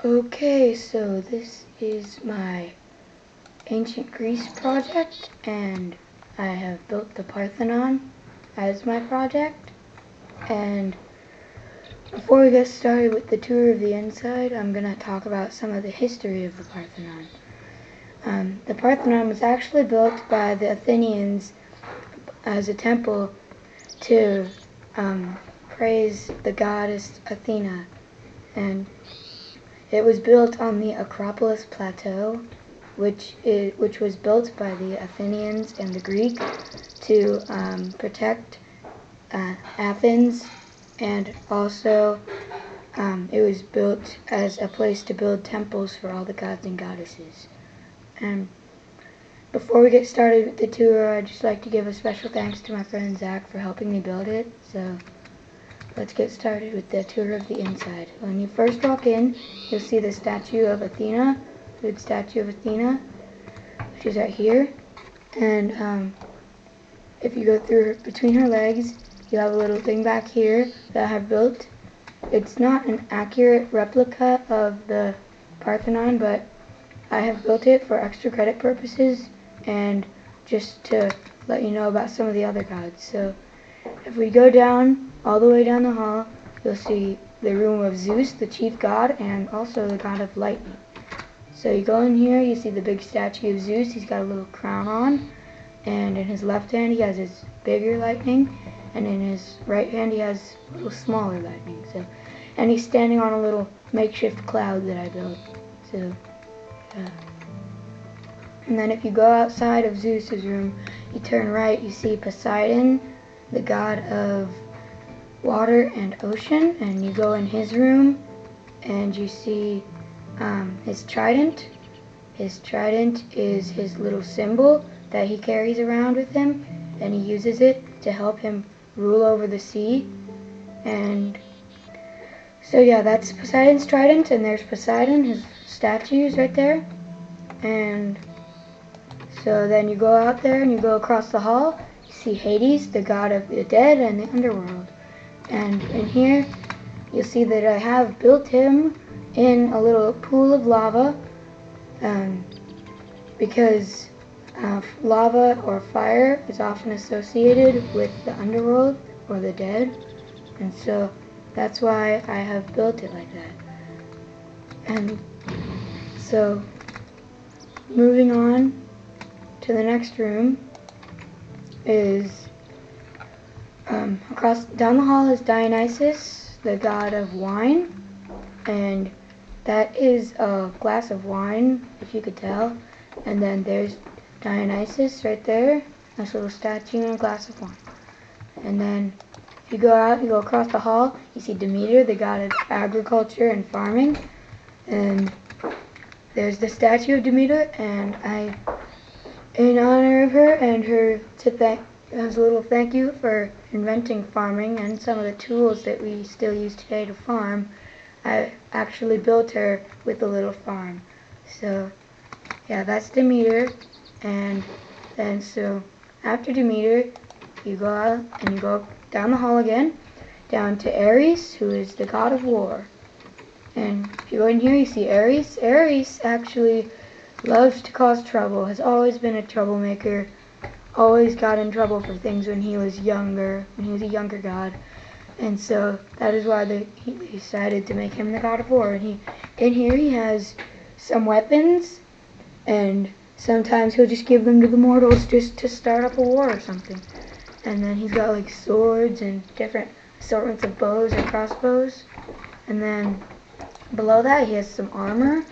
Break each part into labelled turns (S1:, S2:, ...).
S1: Okay, so this is my ancient Greece project, and I have built the Parthenon as my project. And before we get started with the tour of the inside, I'm going to talk about some of the history of the Parthenon. The Parthenon was actually built by the Athenians as a temple to praise the goddess Athena, and it was built on the Acropolis Plateau, which was built by the Athenians and the Greeks to protect Athens, and also it was built as a place to build temples for all the gods and goddesses. And before we get started with the tour, I'd just like to give a special thanks to my friend Zach for helping me build it. So let's get started with the tour of the inside. When you first walk in, you'll see the statue of Athena, the big statue of Athena, which is right here. And if you go through between her legs, you have a little thing back here that I have built. It's not an accurate replica of the Parthenon, but I have built it for extra credit purposes and just to let you know about some of the other gods. So if we go down, all the way down the hall, you'll see the room of Zeus, the chief god, and also the god of lightning. So you go in here, you see the big statue of Zeus. He's got a little crown on, and in his left hand he has his bigger lightning, and in his right hand he has a little smaller lightning. So, and he's standing on a little makeshift cloud that I built. So, and then if you go outside of Zeus's room, you turn right, you see Poseidon, the god of water and ocean, and you go in his room and you see his trident. His trident is his little symbol that he carries around with him, and he uses it to help him rule over the sea. And so yeah, that's Poseidon's trident, and there's Poseidon, his statues right there. And so then you go out there and you go across the hall, you see Hades, the god of the dead and the underworld. And in here, you'll see that I have built him in a little pool of lava, because lava or fire is often associated with the underworld or the dead, and so that's why I have built it like that. And so, moving on to the next room is down the hall is Dionysus, the god of wine, and that is a glass of wine, if you could tell. And then there's Dionysus right there, nice little statue and a glass of wine. And then if you go out, you go across the hall, you see Demeter, the god of agriculture and farming, and there's the statue of Demeter, and I, in honor of her and her as a little thank you for inventing farming and some of the tools that we still use today to farm, I actually built her with a little farm. So yeah, that's Demeter. And then so after Demeter, you go out and you go down the hall again, down to Ares, who is the god of war. And if you go in here, you see Ares. Ares actually loves to cause trouble, has always been a troublemaker, always got in trouble for things when he was younger, when he was a younger god. And so that is why he decided to make him the god of war. And in here he has some weapons, and sometimes he'll just give them to the mortals just to start up a war or something. And then he's got like swords and different assortments of bows and crossbows. And then below that he has some armor,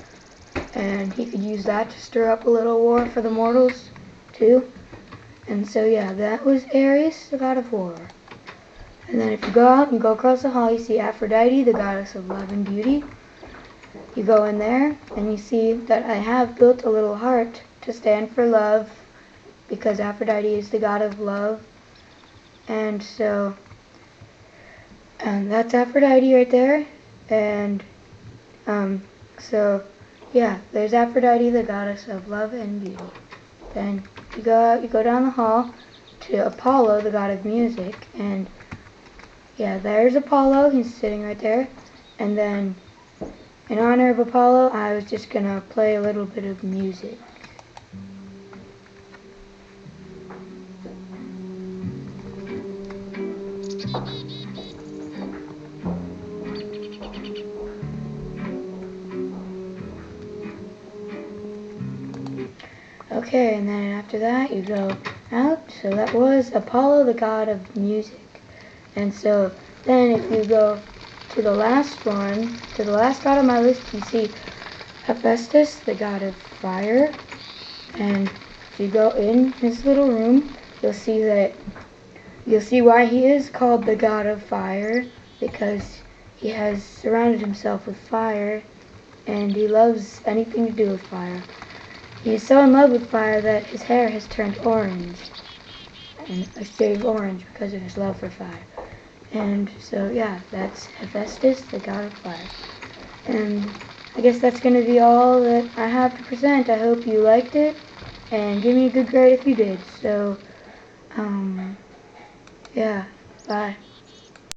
S1: and he could use that to stir up a little war for the mortals too. And so yeah, that was Ares, the god of war. And then if you go out and you go across the hall, you see Aphrodite, the goddess of love and beauty. You go in there and you see that I have built a little heart to stand for love, because Aphrodite is the god of love. And so that's Aphrodite right there. And so yeah, there's Aphrodite, the goddess of love and beauty. Then you go out, you go down the hall to Apollo, the god of music, and yeah, there's Apollo, he's sitting right there. And then in honor of Apollo, I was just gonna play a little bit of music. Okay, and then after that you go out. So that was Apollo, the god of music. And so then if you go to the last one, to the last god on my list, you see Hephaestus, the god of fire. And if you go in his little room, you'll see why he is called the god of fire, because he has surrounded himself with fire, and he loves anything to do with fire. He is so in love with fire that his hair has turned orange, and a shade of orange because of his love for fire. And so yeah, that's Hephaestus, the god of fire. And I guess that's going to be all that I have to present. I hope you liked it, and give me a good grade if you did. So, yeah, bye.